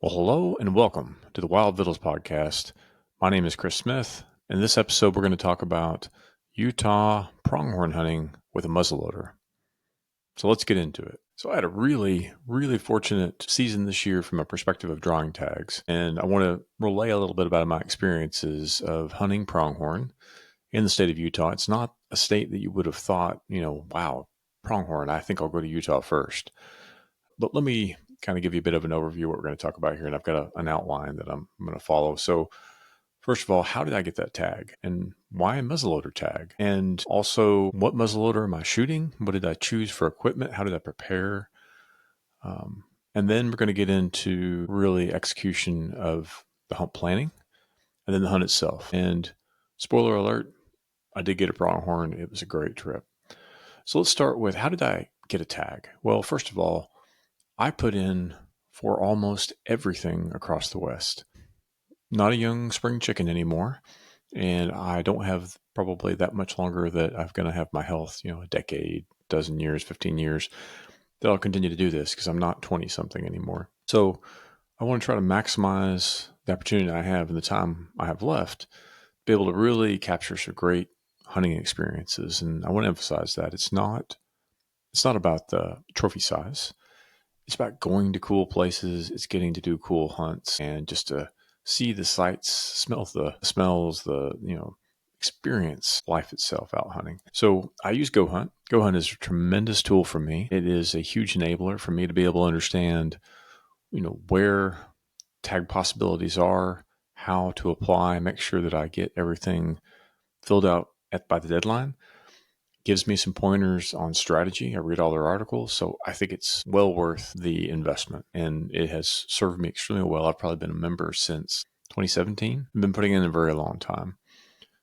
Well, hello and welcome to the Wild Vittles podcast. My name is Chris Smith. In this episode, we're going to talk about Utah pronghorn hunting with a muzzleloader. So let's get into it. So I had a really fortunate season this year from a perspective of drawing tags, and I want to relay a little bit about my experiences of hunting pronghorn in the state of Utah. It's not a state that you would have thought, wow, pronghorn, I think I'll go to Utah first. But let me kind of give you a bit of an overview of what we're going to talk about here. And I've got an outline that I'm going to follow. So first of all, how did I get that tag and why a muzzleloader tag? And also, what muzzleloader am I shooting? What did I choose for equipment? How did I prepare? And then we're going to get into really execution of the hunt planning and then the hunt itself. And spoiler alert, I did get a pronghorn. It was a great trip. So let's start with, how did I get a tag? Well, first of all, I put in for almost everything across the West. Not a young spring chicken anymore, and I don't have probably that much longer that I'm going to have my health, a decade, dozen years, 15 years, that I'll continue to do this because I'm not 20-something anymore. So I want to try to maximize the opportunity I have and the time I have left, be able to really capture some great hunting experiences. And I want to emphasize that it's not about the trophy size. It's about going to cool places. It's getting to do cool hunts and just to see the sights, smell the smells, experience life itself out hunting. So I use GoHunt. GoHunt is a tremendous tool for me. It is a huge enabler for me to be able to understand, where tag possibilities are, how to apply, make sure that I get everything filled out by the deadline. Gives me some pointers on strategy. I read all their articles, so I think it's well worth the investment, and it has served me extremely well. I've probably been a member since 2017. I've been putting in a very long time.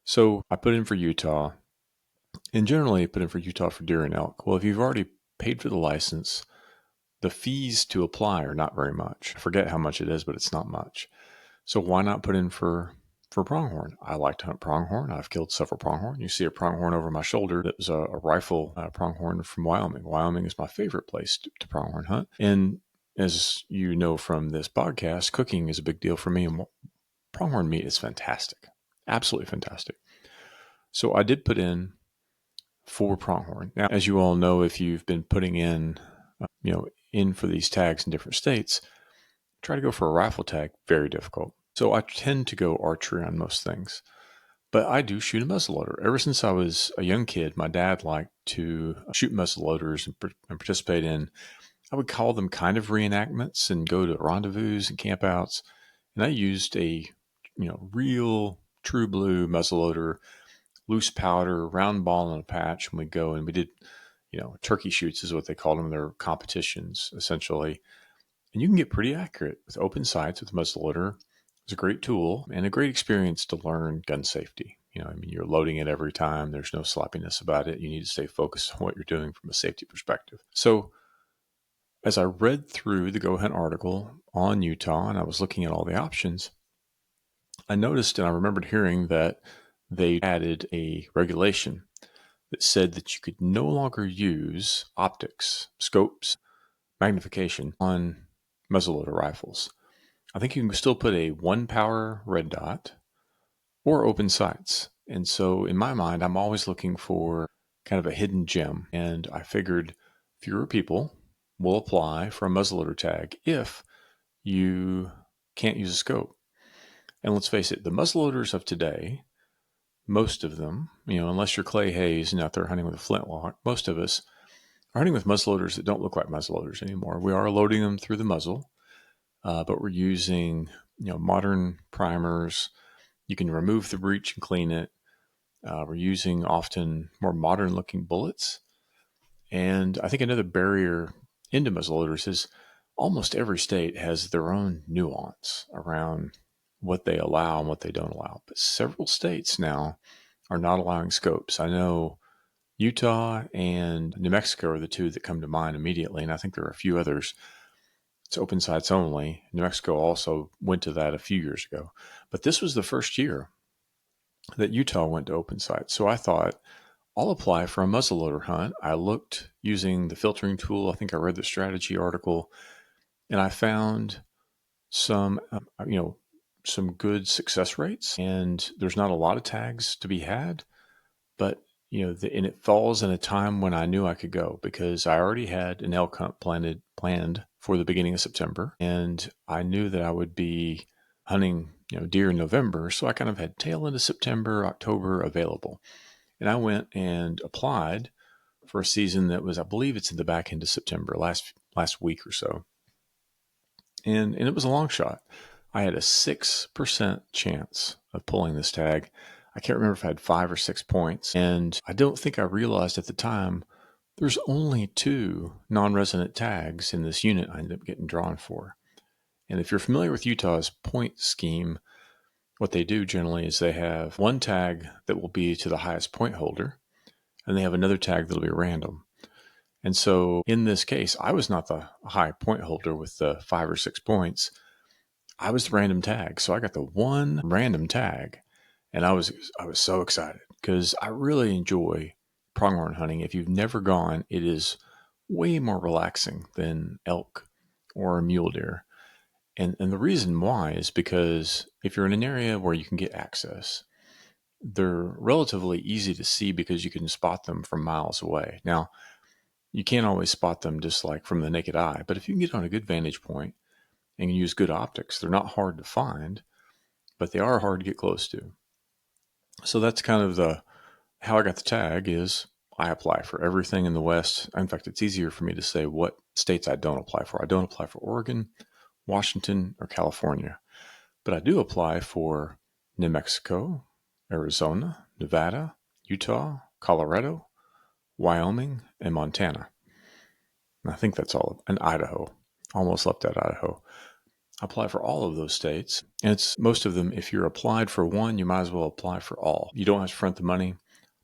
So I put in for Utah, and generally I put in for Utah for deer and elk. Well, if you've already paid for the license, the fees to apply are not very much. I forget how much it is, but it's not much. So why not put in for pronghorn? I like to hunt pronghorn. I've killed several pronghorn. You see a pronghorn over my shoulder. That was a rifle pronghorn from Wyoming. Wyoming is my favorite place to pronghorn hunt. And as you know from this podcast, cooking is a big deal for me. And pronghorn meat is fantastic. Absolutely fantastic. So I did put in for pronghorn. Now, as you all know, if you've been putting in, in for these tags in different states, try to go for a rifle tag, very difficult. So I tend to go archery on most things, but I do shoot a muzzleloader. Ever since I was a young kid, my dad liked to shoot muzzleloaders and participate in, I would call them kind of reenactments, and go to rendezvous and campouts. And I used a, real true blue muzzleloader, loose powder, round ball and a patch. And we'd go and we did, turkey shoots is what they called them. They're competitions essentially. And you can get pretty accurate with open sights with muzzleloader. It's a great tool and a great experience to learn gun safety. You're loading it every time. There's no sloppiness about it. You need to stay focused on what you're doing from a safety perspective. So as I read through the Go Hunt article on Utah and I was looking at all the options, I noticed and I remembered hearing that they added a regulation that said that you could no longer use optics, scopes, magnification on muzzleloader rifles. I think you can still put a 1-power red dot or open sights. And so in my mind, I'm always looking for kind of a hidden gem. And I figured fewer people will apply for a muzzleloader tag if you can't use a scope. And let's face it, the muzzleloaders of today, most of them, unless you're Clay Hayes and out there hunting with a flintlock, most of us are hunting with muzzleloaders that don't look like muzzleloaders anymore. We are loading them through the muzzle. But we're using, modern primers. You can remove the breech and clean it. We're using often more modern looking bullets. And I think another barrier into muzzleloaders is almost every state has their own nuance around what they allow and what they don't allow. But several states now are not allowing scopes. I know Utah and New Mexico are the two that come to mind immediately. And I think there are a few others. It's open sights only. New Mexico also went to that a few years ago. But this was the first year that Utah went to open sights. So I thought, I'll apply for a muzzleloader hunt. I looked using the filtering tool. I think I read the strategy article, and I found some, some good success rates, and there's not a lot of tags to be had, but and it falls in a time when I knew I could go because I already had an elk hunt planned for the beginning of September, and I knew that I would be hunting, deer in November, so I kind of had tail end of September, October available, and I went and applied for a season that was, I believe, it's in the back end of September, last week or so, and it was a long shot. I had a 6% chance of pulling this tag. I can't remember if I had 5 or 6 points. And I don't think I realized at the time there's only 2 non-resident tags in this unit I ended up getting drawn for. And if you're familiar with Utah's point scheme, what they do generally is they have one tag that will be to the highest point holder, and they have another tag that'll be random. And so in this case, I was not the high point holder with the 5 or 6 points. I was the random tag. So I got the one random tag, and I was so excited because I really enjoy pronghorn hunting. If you've never gone, it is way more relaxing than elk or mule deer. And the reason why is because if you're in an area where you can get access, they're relatively easy to see because you can spot them from miles away. Now, you can't always spot them just like from the naked eye, but if you can get on a good vantage point and use good optics, they're not hard to find, but they are hard to get close to. So that's kind of how I got the tag is I apply for everything in the West. In fact, it's easier for me to say what states I don't apply for. I don't apply for Oregon, Washington, or California, but I do apply for New Mexico, Arizona, Nevada, Utah, Colorado, Wyoming, and Montana. And I think that's all. And Idaho. Almost left out Idaho. I apply for all of those states. And it's most of them, if you're applied for one, you might as well apply for all. You don't have to front the money,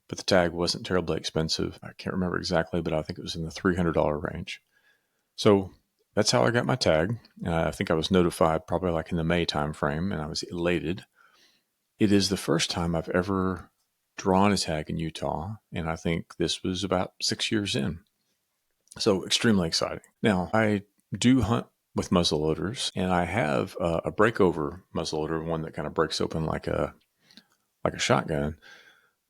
but the tag wasn't terribly expensive. I can't remember exactly, but I think it was in the $300 range. So that's how I got my tag. I think I was notified probably like in the May timeframe, and I was elated. It is the first time I've ever drawn a tag in Utah, and I think this was about 6 years in. So extremely exciting. Now, I do hunt with muzzleloaders, and I have a breakover muzzleloader, one that kind of breaks open like a shotgun,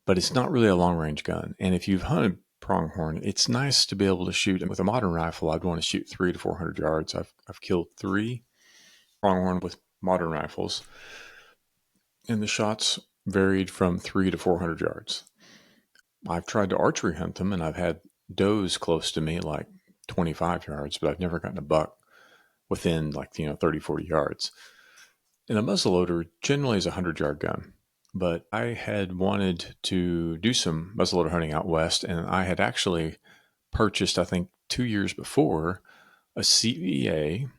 but it's not really a long range gun. And if you've hunted pronghorn, it's nice to be able to shoot. And with a modern rifle, I'd want to shoot 300 to 400 yards. I've killed 3 pronghorn with modern rifles, and the shots varied from 300 to 400 yards. I've tried to archery hunt them, and I've had does close to me like 25 yards, but I've never gotten a buck within 30, 40 yards. And a muzzleloader generally is a 100-yard gun, but I had wanted to do some muzzleloader hunting out west, and I had actually purchased, I think 2 years before, a CVA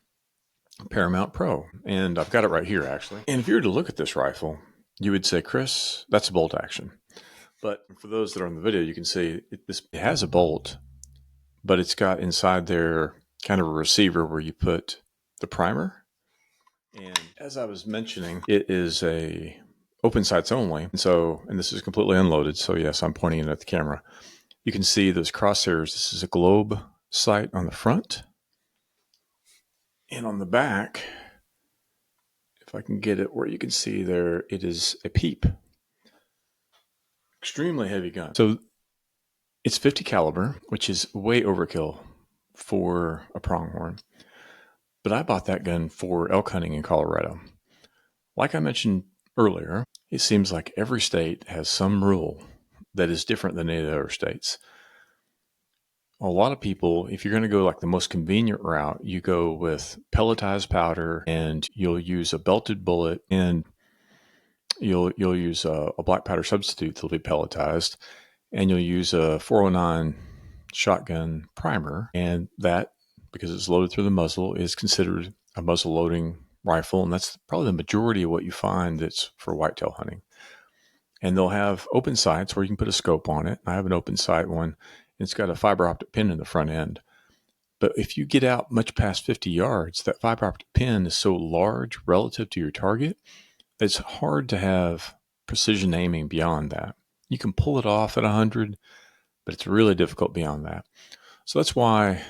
Paramount Pro, and I've got it right here actually. And if you were to look at this rifle, you would say, Chris, that's a bolt action. But for those that are on the video, you can see it has a bolt, but it's got inside there kind of a receiver where you put the primer. And as I was mentioning, it is a open sights only. And this is completely unloaded. So yes, I'm pointing it at the camera. You can see those crosshairs. This is a globe sight on the front. And on the back, if I can get it where you can see there, it is a peep. Extremely heavy gun. So it's 50 caliber, which is way overkill for a pronghorn. But I bought that gun for elk hunting in Colorado. Like I mentioned earlier, it seems like every state has some rule that is different than any of the other states. A lot of people, if you're going to go like the most convenient route, you go with pelletized powder, and you'll use a belted bullet, and you'll use a black powder substitute that'll be pelletized, and you'll use a 409 shotgun primer, and that, because it's loaded through the muzzle, is considered a muzzle loading rifle, and that's probably the majority of what you find that's for whitetail hunting. And they'll have open sights where you can put a scope on it. I have an open sight one. It's got a fiber optic pin in the front end. But if you get out much past 50 yards, that fiber optic pin is so large relative to your target, it's hard to have precision aiming beyond that. You can pull it off at 100, but it's really difficult beyond that. So that's why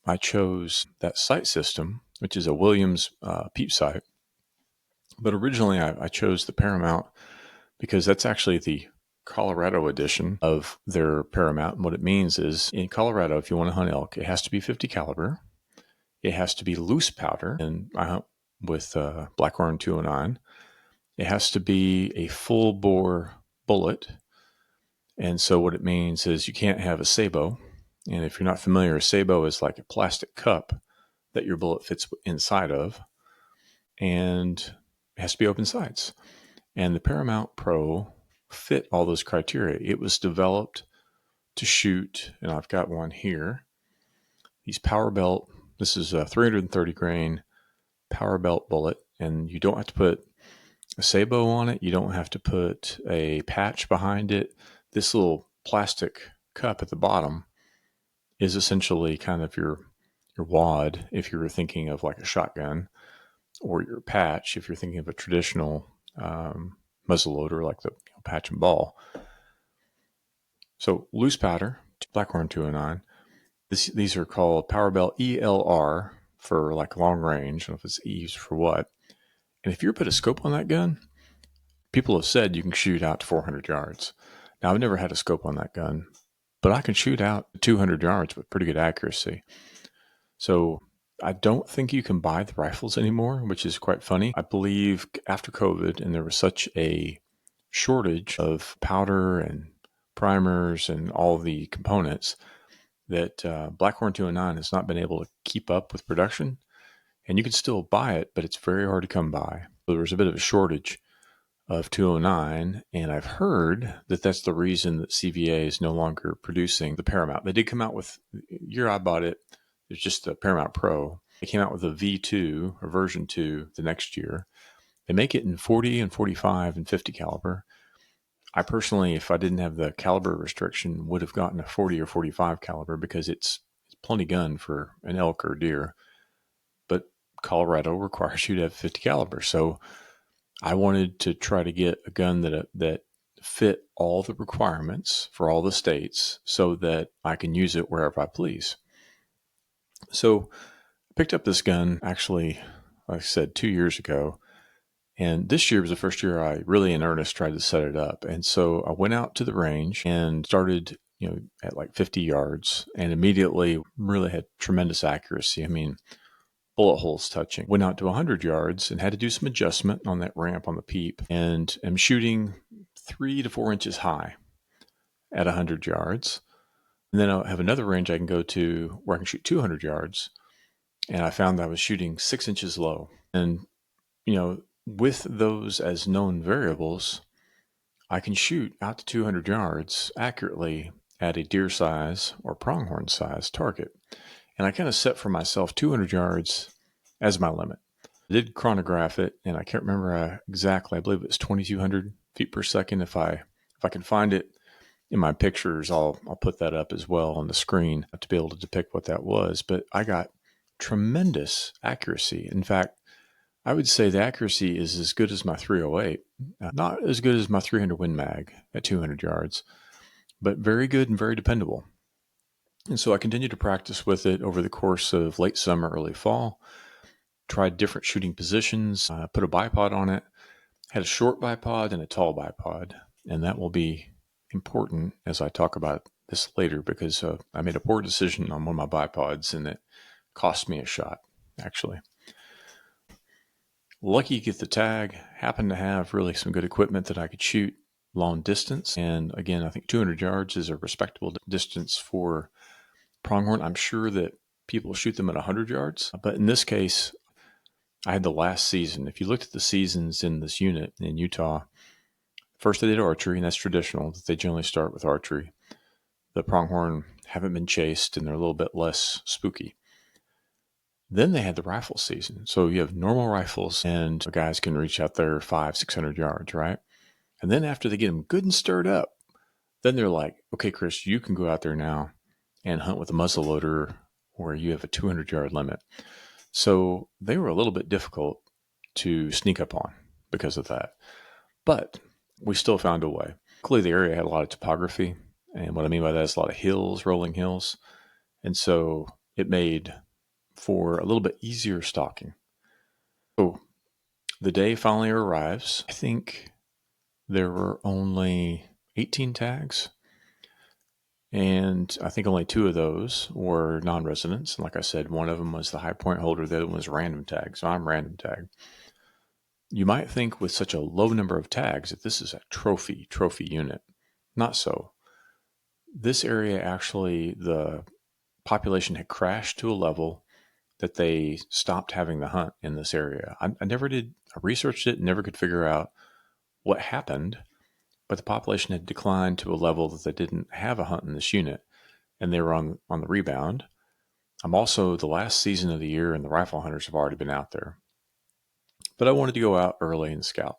I chose that sight system, which is a Williams peep sight. But originally I chose the Paramount because that's actually the Colorado edition of their Paramount. And what it means is in Colorado, if you want to hunt elk, it has to be 50 caliber. It has to be loose powder. And I hunt with Blackhorn 209. It has to be a full bore bullet. And so what it means is you can't have a sabot. And if you're not familiar, a sabot is like a plastic cup that your bullet fits inside of. And it has to be open sights. And the Paramount Pro fit all those criteria. It was developed to shoot, and I've got one here, these power belt. This is a 330 grain power belt bullet, and you don't have to put a sabot on it. You don't have to put a patch behind it. This little plastic cup at the bottom is essentially kind of your wad if you were thinking of like a shotgun, or your patch if you're thinking of a traditional muzzleloader like the patch and ball. So loose powder, Blackhorn 209. These are called Power Belt ELR for like long range. I don't know if it's E's for what. And if you put a scope on that gun, people have said you can shoot out to 400 yards. Now, I've never had a scope on that gun, but I can shoot out to 200 yards with pretty good accuracy. So I don't think you can buy the rifles anymore, which is quite funny. I believe after COVID, and there was such a shortage of powder and primers and all the components, that Blackhorn 209 has not been able to keep up with production. And you can still buy it, but it's very hard to come by. So there's a bit of a shortage of 209, and I've heard that that's the reason that CVA is no longer producing the Paramount. They did come out with, the year I bought it, it's just the Paramount Pro. They came out with a V2 or version 2 the next year. They make it in 40 and 45 and 50 caliber. I personally, if I didn't have the caliber restriction, would have gotten a 40 or 45 caliber because it's plenty gun for an elk or deer. But Colorado requires you to have 50 caliber. So I wanted to try to get a gun that fit all the requirements for all the states so that I can use it wherever I please. So I picked up this gun actually, like I said, 2 years ago. And this year was the first year I really in earnest tried to set it up. And so I went out to the range and started, at like 50 yards and immediately really had tremendous accuracy. I mean, bullet holes touching. Went out to 100 yards and had to do some adjustment on that ramp on the peep, and am shooting 3 to 4 inches high at 100 yards. And then I have another range I can go to where I can shoot 200 yards. And I found that I was shooting 6 inches low. And, with those as known variables, I can shoot out to 200 yards accurately at a deer size or pronghorn size target. And I kind of set for myself 200 yards as my limit. I did chronograph it, and I can't remember exactly. I believe it was 2,200 feet per second. If I can find it in my pictures, I'll put that up as well on the screen to be able to depict what that was. But I got tremendous accuracy. In fact, I would say the accuracy is as good as my 308. Not as good as my 300 Win Mag at 200 yards, but very good and very dependable. And so I continued to practice with it over the course of late summer, early fall. Tried different shooting positions, put a bipod on it, had a short bipod and a tall bipod. And that will be important as I talk about this later because I made a poor decision on one of my bipods and it cost me a shot, actually. Lucky to get the tag, happened to have really some good equipment that I could shoot long distance. And again, I think 200 yards is a respectable distance for pronghorn. I'm sure that people shoot them at 100 yards. But in this case, I had the last season. If you looked at the seasons in this unit in Utah, first they did archery, and that's traditional. They generally start with archery. The pronghorn haven't been chased, and they're a little bit less spooky. Then they had the rifle season. So you have normal rifles, and the guys can reach out there 500-600 yards, right? And then after they get them good and stirred up, then they're like, okay, Chris, you can go out there now and hunt with a muzzleloader where you have a 200-yard limit. So they were a little bit difficult to sneak up on because of that. But we still found a way. Luckily, the area had a lot of topography. And what I mean by that is a lot of hills, rolling hills. And so it made for a little bit easier stalking. So the day finally arrives. I think there were only 18 tags, and I think only 2 of those were non-residents. And like I said, one of them was the high point holder, the other one was random tag. So I'm random tag. You might think with such a low number of tags that this is a trophy unit. Not so. This area actually, the population had crashed to a level that they stopped having the hunt in this area. I never did, I researched it, never could figure out what happened, but the population had declined to a level that they didn't have a hunt in this unit, and they were on the rebound. I'm also the last season of the year, and the rifle hunters have already been out there. But I wanted to go out early and scout.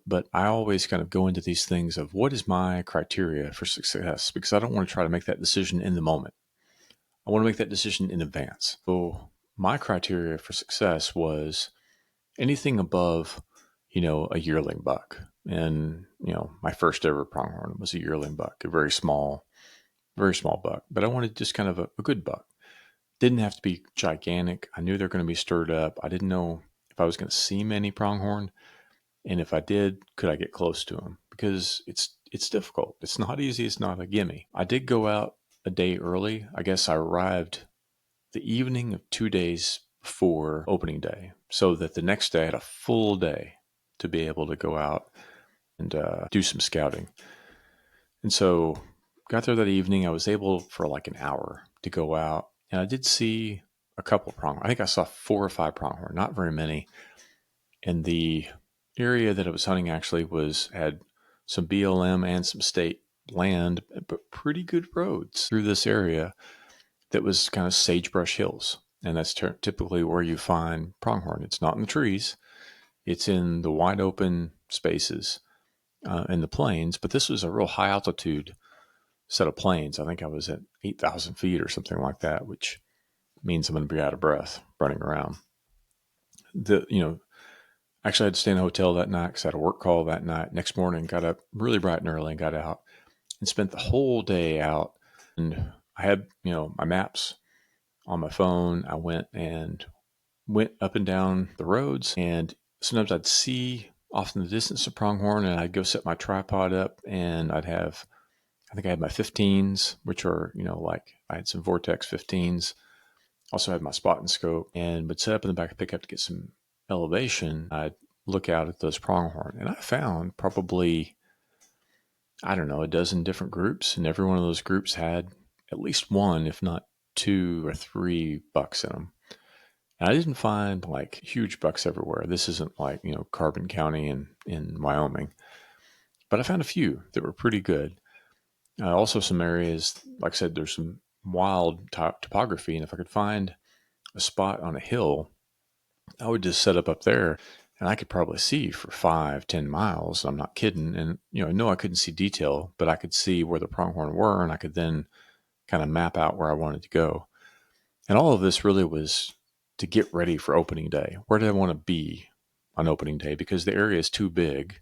But I always kind of go into these things of what is my criteria for success, because I don't want to try to make that decision in the moment. I want to make that decision in advance. So my criteria for success was anything above, a yearling buck. And, my first ever pronghorn was a yearling buck, a very small buck. But I wanted just kind of a good buck. Didn't have to be gigantic. I knew they're going to be stirred up. I didn't know if I was going to see many pronghorn. And if I did, could I get close to them? Because it's difficult. It's not easy. It's not a gimme. I did go out a day early. I guess I arrived the evening of 2 days before opening day, so that the next day I had a full day to be able to go out and do some scouting. And so got there that evening. I was able for like an hour to go out, and I did see a couple pronghorn. I think I saw 4 or 5 pronghorn, not very many. And the area that I was hunting actually had some BLM and some state land, but pretty good roads through this area that was kind of sagebrush hills. And that's typically where you find pronghorn. It's not in the trees. It's in the wide open spaces in the plains. But this was a real high altitude set of plains. I think I was at 8,000 feet or something like that, which means I'm going to be out of breath running around. Actually, I had to stay in a hotel that night because I had a work call that night. Next morning, got up really bright and early and got out and spent the whole day out. And I had, my maps on my phone. I went up and down the roads, and sometimes I'd see off in the distance a pronghorn, and I'd go set my tripod up, and I think I had my 15s, which are, like I had some Vortex 15s. Also had my spot and scope, and would set up in the back of pickup to get some elevation. I'd look out at those pronghorn, and I found probably, I don't know, a dozen different groups, and every one of those groups had at least one, if not 2 or 3 bucks in them. And I didn't find like huge bucks everywhere. This isn't like, Carbon County in Wyoming, but I found a few that were pretty good. Also some areas, like I said, there's some wild topography, and if I could find a spot on a hill, I would just set up there, and I could probably see for 5-10 miles. I'm not kidding. And, I couldn't see detail, but I could see where the pronghorn were, and I could then kind of map out where I wanted to go. And all of this really was to get ready for opening day. Where did I want to be on opening day? Because the area is too big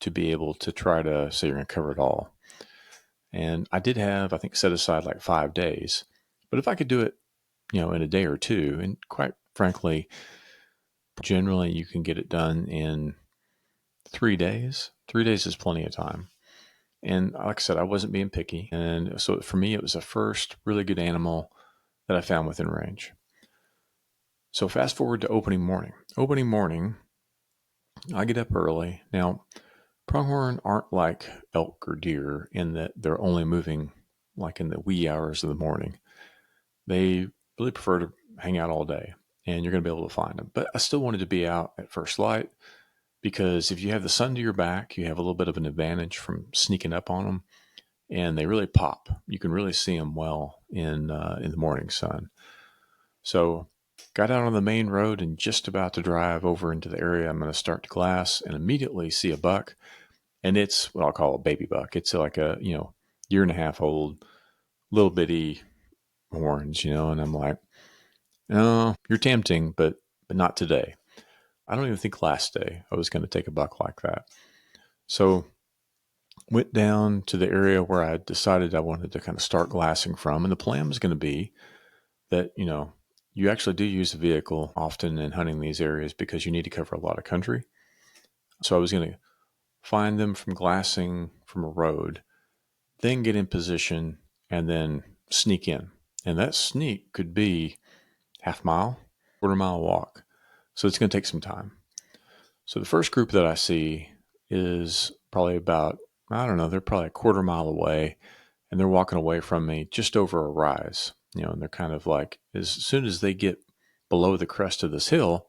to be able to try to say you're going to cover it all. And I did have, I think, set aside like 5 days. But if I could do it, in a day or two, and quite frankly, generally you can get it done in 3 days. 3 days is plenty of time. And like I said, I wasn't being picky. And so for me, it was the first really good animal that I found within range. So fast forward to opening morning. Opening morning, I get up early. Now, pronghorn aren't like elk or deer in that they're only moving like in the wee hours of the morning. They really prefer to hang out all day, and you're going to be able to find them. But I still wanted to be out at first light, because if you have the sun to your back, you have a little bit of an advantage from sneaking up on them, and they really pop. You can really see them well in the morning sun. So got out on the main road and just about to drive over into the area I'm going to start to glass, and immediately see a buck. And it's what I'll call a baby buck. It's like a, year and a half old, little bitty horns, and I'm like, oh, you're tempting, but not today. I don't even think last day I was going to take a buck like that. So went down to the area where I decided I wanted to kind of start glassing from. And the plan was going to be that, You actually do use a vehicle often in hunting these areas because you need to cover a lot of country. So I was going to find them from glassing from a road, then get in position and then sneak in. And that sneak could be half mile, quarter mile walk. So it's going to take some time. So the first group that I see is probably about, I don't know, they're probably a quarter mile away, and they're walking away from me just over a rise, and they're kind of like, as soon as they get below the crest of this hill,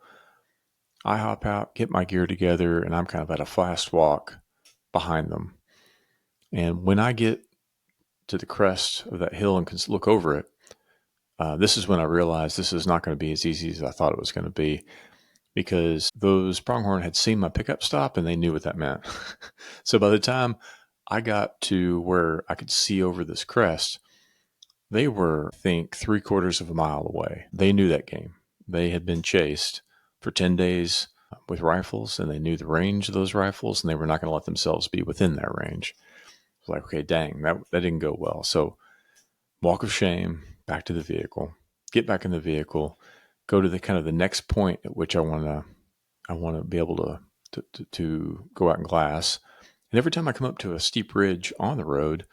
I hop out, get my gear together, and I'm kind of at a fast walk behind them. And when I get to the crest of that hill and can look over it, this is when I realized this is not going to be as easy as I thought it was going to be, because those pronghorn had seen my pickup stop and they knew what that meant. So by the time I got to where I could see over this crest, they were, I think, 3/4 of a mile away. They knew that game. They had been chased for 10 days with rifles, and they knew the range of those rifles, and they were not going to let themselves be within that range. It's like, okay, dang, that didn't go well. So walk of shame, back to the vehicle, get back in the vehicle, go to the kind of the next point at which I want to be able to go out and glass. And every time I come up to a steep ridge on the road,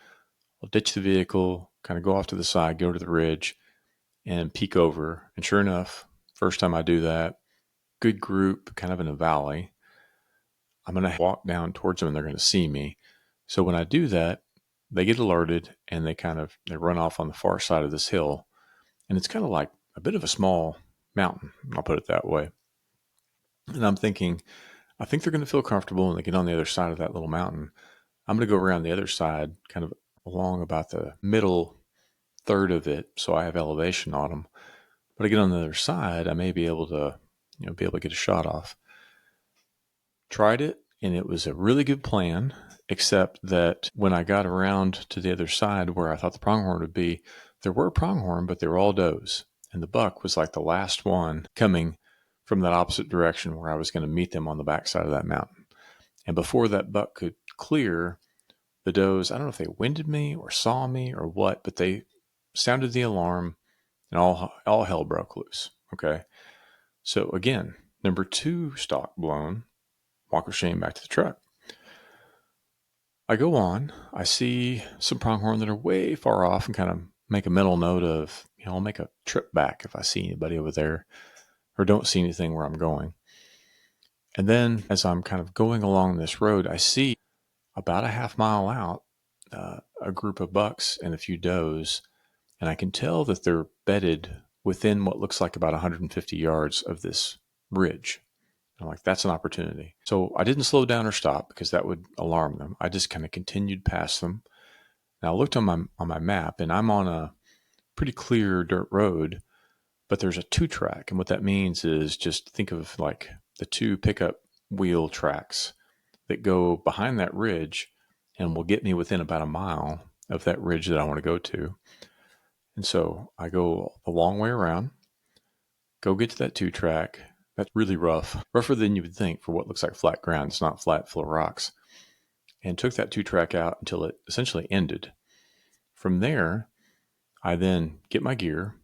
I'll ditch the vehicle, kind of go off to the side, go to the ridge, and peek over. And sure enough, first time I do that, good group, kind of in a valley, I'm going to walk down towards them and they're going to see me. So when I do that, they get alerted and they run off on the far side of this hill. And it's kind of like a bit of a small mountain, I'll put it that way. And I'm thinking, I think they're going to feel comfortable when they get on the other side of that little mountain. I'm going to go around the other side, kind of along about the middle third of it, so I have elevation on them. But I get on the other side, I may be able to, get a shot off. Tried it, and it was a really good plan, except that when I got around to the other side where I thought the pronghorn would be, there were pronghorn, but they were all does. And the buck was like the last one coming from that opposite direction where I was going to meet them on the backside of that mountain. And before that buck could clear, the does, I don't know if they winded me or saw me or what, but they sounded the alarm and all hell broke loose. Okay. So again, number 2 stock blown, walk of shame back to the truck. I go on, I see some pronghorn that are way far off and kind of make a mental note of, I'll make a trip back if I see anybody over there or don't see anything where I'm going. And then as I'm kind of going along this road, I see about a half mile out a group of bucks and a few does, and I can tell that they're bedded within what looks like about 150 yards of this ridge. I'm like, that's an opportunity. So I didn't slow down or stop because that would alarm them. I just kind of continued past them. Now I looked on my map, and I'm on a pretty clear dirt road, but there's a 2-track. And what that means is, just think of like the 2 pickup wheel tracks that go behind that ridge and will get me within about a mile of that ridge that I want to go to. And so I go a long way around, go get to that 2-track. That's really rougher than you would think for what looks like flat ground. It's not flat, full of rocks. And took that 2-track out until it essentially ended. From there, I then get my gear,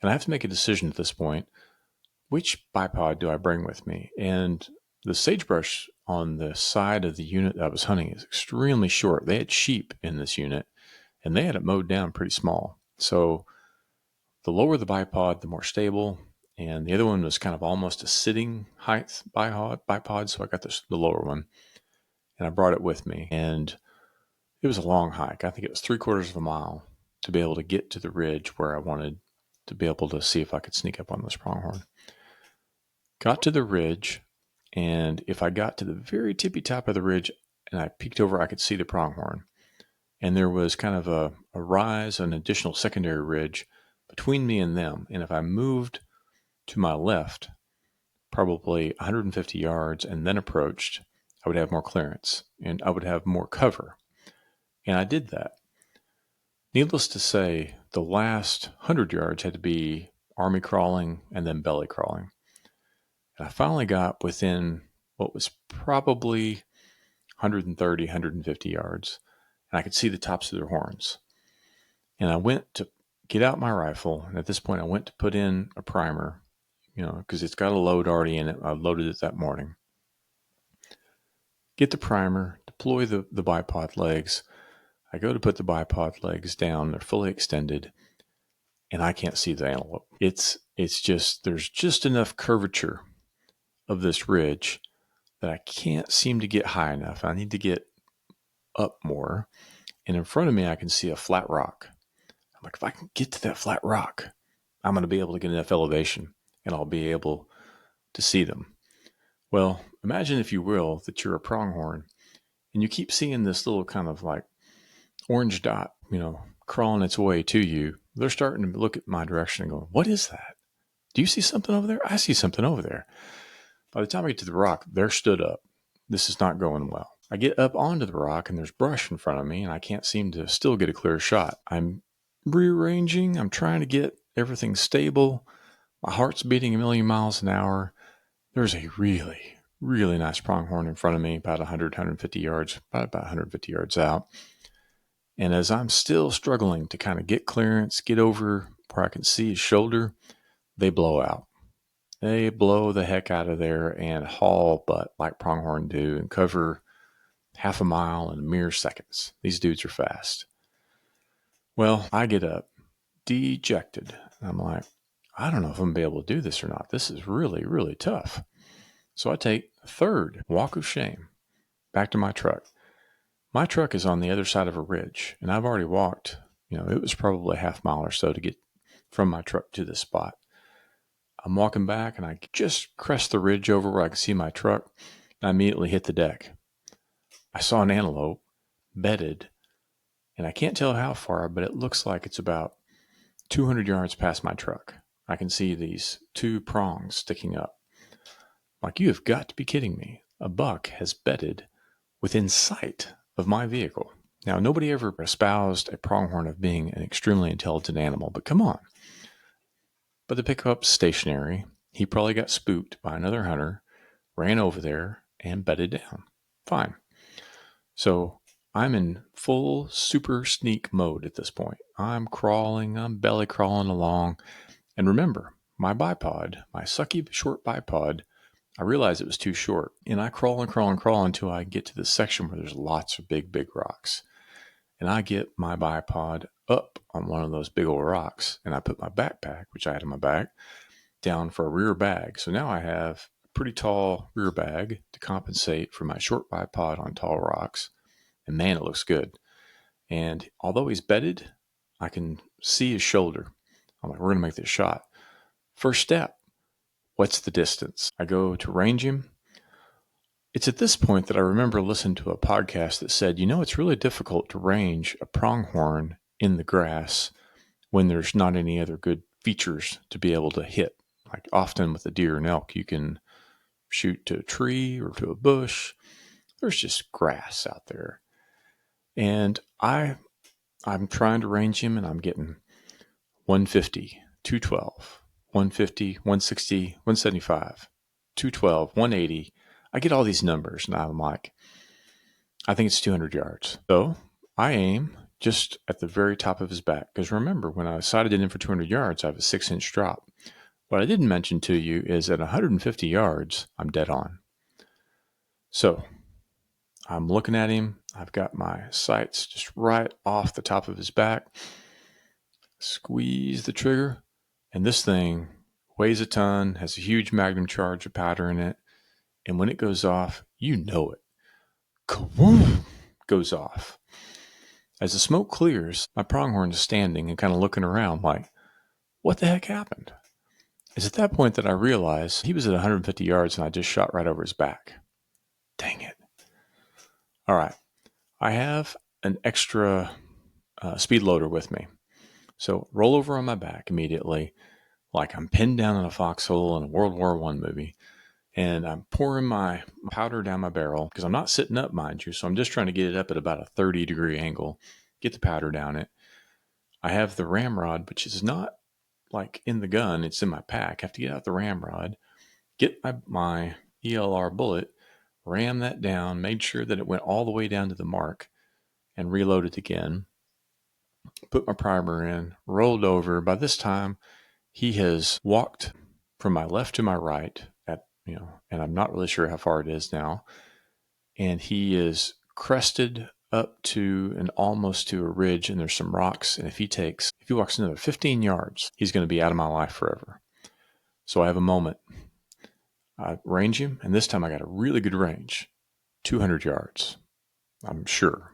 and I have to make a decision at this point. Which bipod do I bring with me? And the sagebrush on the side of the unit that I was hunting is extremely short. They had sheep in this unit, and they had it mowed down pretty small. So the lower the bipod, the more stable. And the other one was kind of almost a sitting height bipod. So I got the lower one, and I brought it with me. And it was a long hike. I think it was 3/4 of a mile to be able to get to the ridge where I wanted to be able to see if I could sneak up on this pronghorn. Got to the ridge, and if I got to the very tippy top of the ridge and I peeked over, I could see the pronghorn. And there was kind of a rise, an additional secondary ridge between me and them. And if I moved to my left, probably 150 yards, and then approached, I would have more clearance and I would have more cover. And I did that. Needless to say, the last 100 yards had to be army crawling and then belly crawling. And I finally got within what was probably 130, 150 yards, and I could see the tops of their horns. And I went to get out my rifle. And at this point, I went to put in a primer, because it's got a load already in it. I loaded it that morning. Get the primer, deploy the bipod legs. I go to put the bipod legs down. They're fully extended, and I can't see the antelope. It's just, there's just enough curvature of this ridge that I can't seem to get high enough. I need to get up more. And in front of me, I can see a flat rock. I'm like, if I can get to that flat rock, I'm going to be able to get enough elevation and I'll be able to see them. Well, imagine, if you will, that you're a pronghorn and you keep seeing this little kind of like orange dot, crawling its way to you. They're starting to look at my direction and go, what is that? Do you see something over there? I see something over there. By the time I get to the rock, they're stood up. This is not going well. I get up onto the rock and there's brush in front of me and I can't seem to still get a clear shot. I'm rearranging. I'm trying to get everything stable. My heart's beating a million miles an hour. There's a really, really nice pronghorn in front of me, about 100, 150 yards, about 150 yards out. And as I'm still struggling to kind of get clearance, get over where I can see his shoulder, they blow out. They blow the heck out of there and haul butt like pronghorn do and cover half a mile in mere seconds. These dudes are fast. Well, I get up dejected. I'm like, I don't know if I'm going to be able to do this or not. This is really, really tough. So I take a third walk of shame back to my truck. My truck is on the other side of a ridge, and I've already walked, it was probably a half mile or so to get from my truck to this spot. I'm walking back, and I just crest the ridge over where I can see my truck, and I immediately hit the deck. I saw an antelope bedded, and I can't tell how far, but it looks like it's about 200 yards past my truck. I can see these two prongs sticking up. Like, you have got to be kidding me. A buck has bedded within sight of my vehicle. Now, nobody ever espoused a pronghorn of being an extremely intelligent animal, but come on. But the pickup's stationary. He probably got spooked by another hunter, ran over there, and bedded down. Fine. So I'm in full super sneak mode at this point. I'm crawling, I'm belly crawling along. And remember, my bipod, my sucky short bipod, I realized it was too short. And I crawl and crawl and crawl until I get to this section where there's lots of big, big rocks. And I get my bipod up on one of those big old rocks. And I put my backpack, which I had in my back, down for a rear bag. So now I have a pretty tall rear bag to compensate for my short bipod on tall rocks. And man, it looks good. And although he's bedded, I can see his shoulder. I'm like, we're going to make this shot. First step, what's the distance? I go to range him. It's at this point that I remember listening to a podcast that said, it's really difficult to range a pronghorn in the grass when there's not any other good features to be able to hit. Like often with a deer and elk, you can shoot to a tree or to a bush. There's just grass out there. And I'm trying to range him and I'm getting 150, 212, 150, 160, 175, 212, 180. I get all these numbers and I'm like, I think it's 200 yards. So I aim just at the very top of his back. Because remember, when I sighted it in for 200 yards, I have a 6-inch drop. What I didn't mention to you is at 150 yards, I'm dead on. So I'm looking at him. I've got my sights just right off the top of his back. Squeeze the trigger. And this thing weighs a ton, has a huge magnum charge of powder in it. And when it goes off, you know it. Kawoom! Goes off. As the smoke clears, my pronghorn is standing and kind of looking around like, what the heck happened? It's at that point that I realize he was at 150 yards and I just shot right over his back. Dang it. All right. I have an extra speed loader with me. So roll over on my back immediately, like I'm pinned down in a foxhole in a World War I movie. And I'm pouring my powder down my barrel because I'm not sitting up, mind you. So I'm just trying to get it up at about a 30-degree angle, get the powder down it. I have the ramrod, which is not like in the gun. It's in my pack. I have to get out the ramrod, get my ELR bullet, ram that down, made sure that it went all the way down to the mark, and reload it again. put my primer in, rolled over. By this time, he has walked from my left to my right and I'm not really sure how far it is now. And he is crested up to and almost to a ridge, and there's some rocks. And if he walks another 15 yards, he's going to be out of my life forever. So I have a moment. I range him, and this time I got a really good range, 200 yards, I'm sure.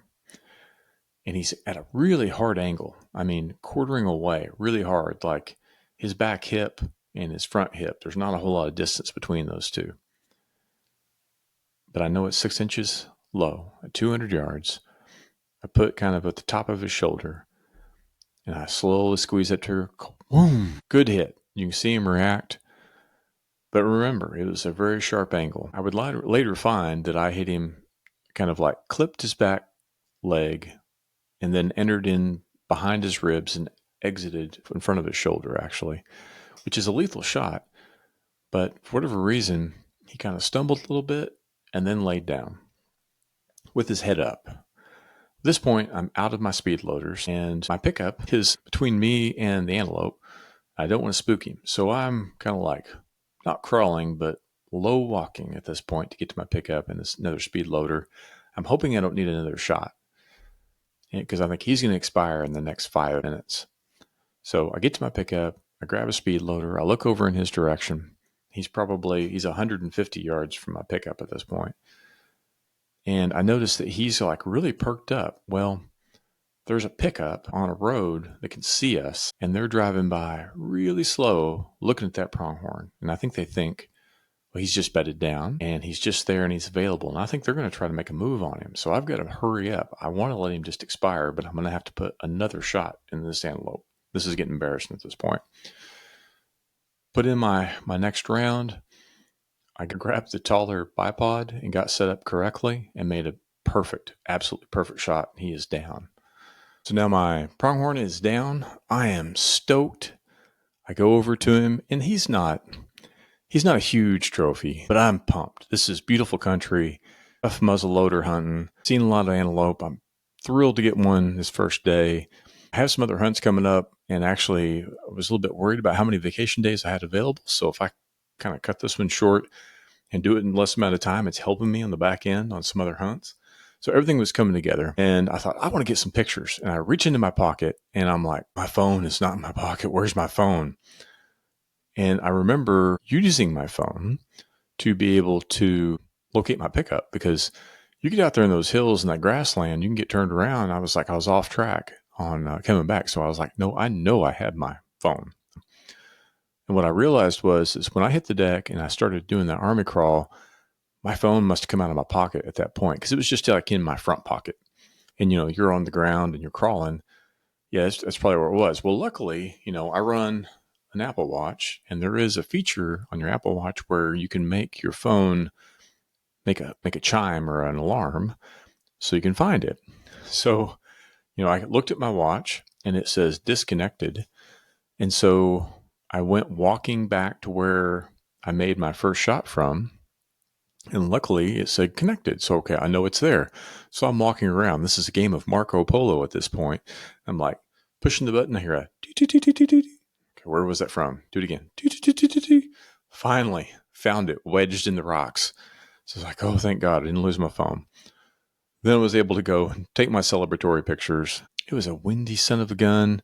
And he's at a really hard angle. I mean, quartering away really hard, like his back hip and his front hip. There's not a whole lot of distance between those two. But I know it's 6 inches low at 200 yards. I put kind of at the top of his shoulder, and I slowly squeeze that trigger. Boom! Good hit. You can see him react. But remember, it was a very sharp angle. I would later find that I hit him kind of like clipped his back leg and then entered in behind his ribs and exited in front of his shoulder, actually, which is a lethal shot. But for whatever reason, he kind of stumbled a little bit and then laid down with his head up. At this point, I'm out of my speed loaders, and my pickup is between me and the antelope. I don't want to spook him, so I'm kind of like not crawling, but low walking at this point to get to my pickup and this another speed loader. I'm hoping I don't need another shot because I think he's going to expire in the next 5 minutes. So I get to my pickup, I grab a speed loader, I look over in his direction. He's 150 yards from my pickup at this point. And I notice that he's like really perked up. Well, there's a pickup on a road that can see us, and they're driving by really slow looking at that pronghorn. And I think they think, well, he's just bedded down and he's just there and he's available. And I think they're going to try to make a move on him. So I've got to hurry up. I want to let him just expire, but I'm going to have to put another shot in this antelope. This is getting embarrassing at this point. Put in my next round. I grabbed the taller bipod and got set up correctly and made a absolutely perfect shot. He is down. So now my pronghorn is down. I am stoked. I go over to him, and he's not a huge trophy, but I'm pumped. This is beautiful country, tough muzzleloader hunting, seen a lot of antelope. I'm thrilled to get one this first day. I have some other hunts coming up, and actually I was a little bit worried about how many vacation days I had available. So if I kind of cut this one short and do it in less amount of time, it's helping me on the back end on some other hunts. So everything was coming together, and I thought, I want to get some pictures. And I reach into my pocket, and I'm like, my phone is not in my pocket. Where's my phone? And I remember using my phone to be able to locate my pickup, because you get out there in those hills and that grassland, you can get turned around. I was off track on coming back. So I was like, no, I know I had my phone. And what I realized is when I hit the deck and I started doing that army crawl, my phone must have come out of my pocket at that point, because it was just like in my front pocket. And, you're on the ground and you're crawling. Yeah, that's probably where it was. Well, luckily, I run an Apple Watch, and there is a feature on your Apple Watch where you can make your phone make a chime or an alarm so you can find it. So, I looked at my watch and it says disconnected. And so I went walking back to where I made my first shot from, and luckily it said connected. So, okay, I know it's there. So I'm walking around. This is a game of Marco Polo at this point. I'm like pushing the button. I hear a okay, where was that from? Do it again. Finally found it wedged in the rocks. So I was like, oh, thank God I didn't lose my phone. Then I was able to go and take my celebratory pictures. It was a windy son of a gun.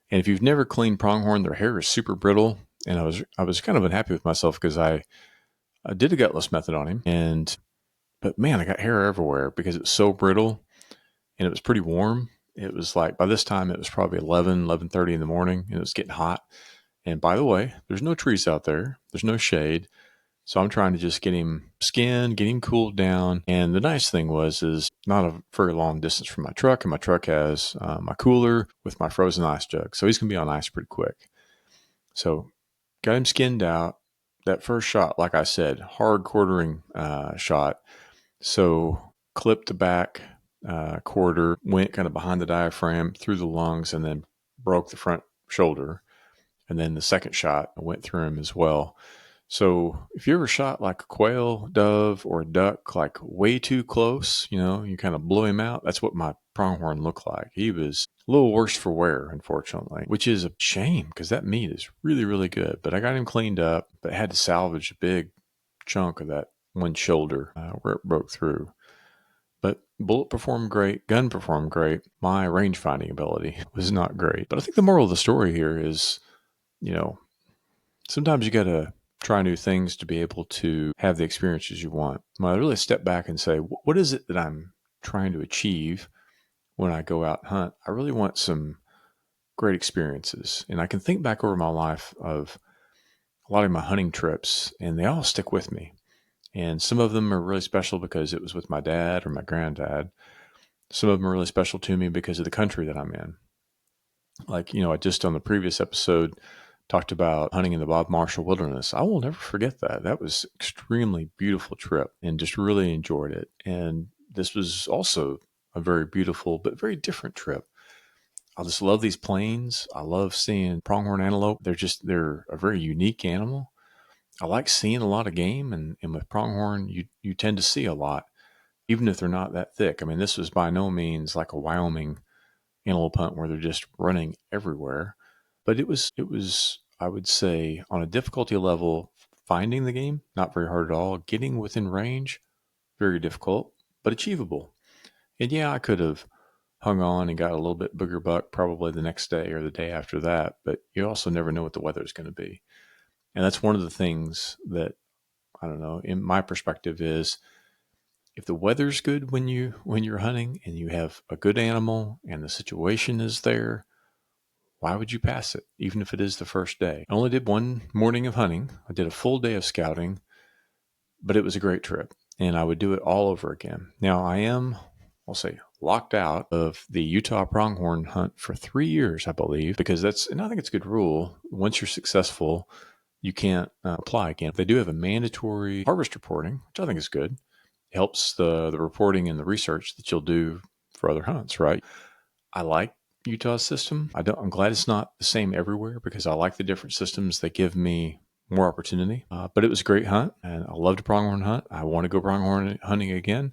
And if you've never cleaned pronghorn, their hair is super brittle. And I was kind of unhappy with myself because I did a gutless method on him. But man, I got hair everywhere because it's so brittle, and it was pretty warm. It was like, by this time, it was probably 11:30 in the morning, and it was getting hot. And by the way, there's no trees out there. There's no shade. So I'm trying to just get him skinned, get him cooled down. And the nice thing is not a very long distance from my truck. And my truck has my cooler with my frozen ice jug. So he's going to be on ice pretty quick. So got him skinned out. That first shot, like I said, hard quartering shot. So clipped the back quarter, went kind of behind the diaphragm, through the lungs, and then broke the front shoulder. And then the second shot, I went through him as well. So if you ever shot like a quail, dove, or a duck like way too close, you kind of blew him out. That's what my pronghorn looked like. He was a little worse for wear, unfortunately, which is a shame because that meat is really, really good. But I got him cleaned up, but had to salvage a big chunk of that one shoulder where it broke through. But bullet performed great, gun performed great. My range finding ability was not great. But I think the moral of the story here is, you know, sometimes you got to try new things to be able to have the experiences you want. When I really step back and say, what is it that I'm trying to achieve when I go out and hunt? I really want some great experiences. And I can think back over my life of a lot of my hunting trips, and they all stick with me. And some of them are really special because it was with my dad or my granddad. Some of them are really special to me because of the country that I'm in. Like, I just on the previous episode talked about hunting in the Bob Marshall Wilderness. I will never forget that. That was extremely beautiful trip and just really enjoyed it. And this was also a very beautiful but very different trip. I just love these plains. I love seeing pronghorn antelope. They're a very unique animal. I like seeing a lot of game, and with pronghorn, you tend to see a lot, even if they're not that thick. I mean, this was by no means like a Wyoming antelope hunt where they're just running everywhere. But it was I would say on a difficulty level, finding the game, not very hard at all. Getting within range, very difficult, but achievable. And yeah, I could have hung on and got a little bit bigger buck probably the next day or the day after that, but you also never know what the weather is going to be. And that's one of the things that, I don't know, in my perspective, is if the weather's good when you're hunting and you have a good animal and the situation is there, why would you pass it, even if it is the first day? I only did one morning of hunting. I did a full day of scouting, but it was a great trip, and I would do it all over again. Now, I'll say, locked out of the Utah pronghorn hunt for 3 years, I believe, because and I think it's a good rule. Once you're successful, you can't apply again. They do have a mandatory harvest reporting, which I think is good. It helps the reporting and the research that you'll do for other hunts, right? I like Utah's system. I'm glad it's not the same everywhere because I like the different systems that give me more opportunity. But it was a great hunt, and I loved a pronghorn hunt. I want to go pronghorn hunting again,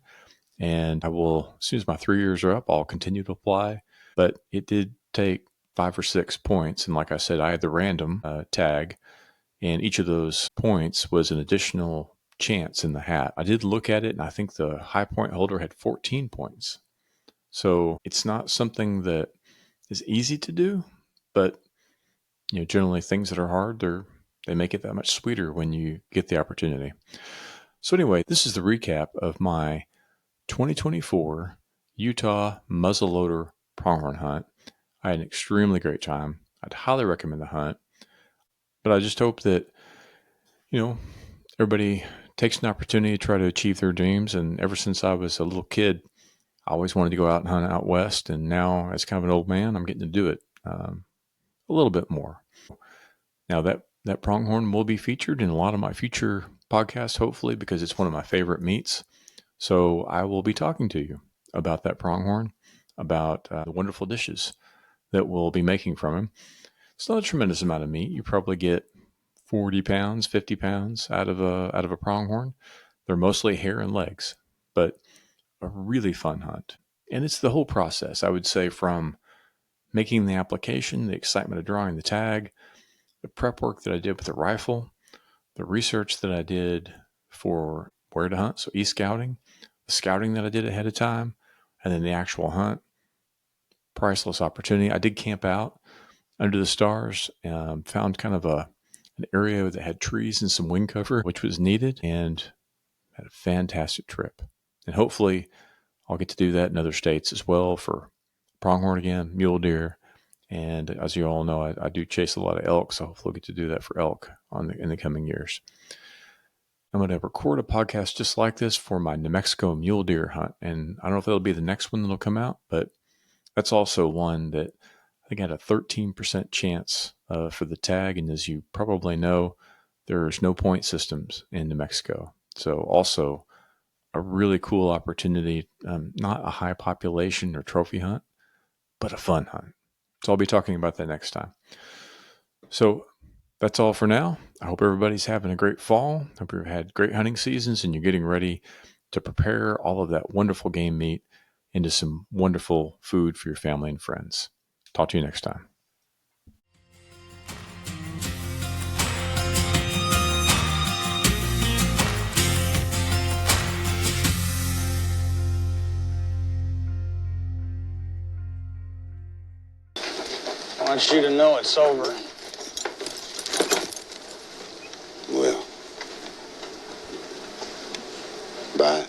and I will, as soon as my 3 years are up, I'll continue to apply. But it did take 5 or 6 points, and like I said, I had the random tag, and each of those points was an additional chance in the hat. I did look at it, and I think the high point holder had 14 points. So it's not something that is easy to do, but generally things that are hard, they make it that much sweeter when you get the opportunity. So anyway, this is the recap of my 2024 Utah muzzleloader pronghorn hunt. I had an extremely great time. I'd highly recommend the hunt, but I just hope that everybody takes an opportunity to try to achieve their dreams. And ever since I was a little kid, I always wanted to go out and hunt out west, and now as kind of an old man, I'm getting to do it a little bit more. Now that pronghorn will be featured in a lot of my future podcasts, hopefully, because it's one of my favorite meats. So I will be talking to you about that pronghorn, about the wonderful dishes that we'll be making from him. It's not a tremendous amount of meat. You probably get 40 pounds, 50 pounds out of a pronghorn. They're mostly hair and legs, but a really fun hunt. And it's the whole process, I would say, from making the application, the excitement of drawing the tag, the prep work that I did with the rifle, the research that I did for where to hunt, so e-scouting, the scouting that I did ahead of time, and then the actual hunt. Priceless opportunity. I did camp out under the stars, found kind of an area that had trees and some wind cover, which was needed, and had a fantastic trip. And hopefully I'll get to do that in other states as well for pronghorn again, mule deer. And as you all know, I do chase a lot of elk, so hopefully I'll get to do that for elk in the coming years. I'm going to record a podcast just like this for my New Mexico mule deer hunt. And I don't know if it'll be the next one that'll come out, but that's also one that I think had a 13% chance for the tag. And as you probably know, there's no point systems in New Mexico. So also a really cool opportunity, not a high population or trophy hunt, but a fun hunt. So I'll be talking about that next time. So that's all for now. I hope everybody's having a great fall. Hope you've had great hunting seasons and you're getting ready to prepare all of that wonderful game meat into some wonderful food for your family and friends. Talk to you next time. I want you to know it's over. Well, bye.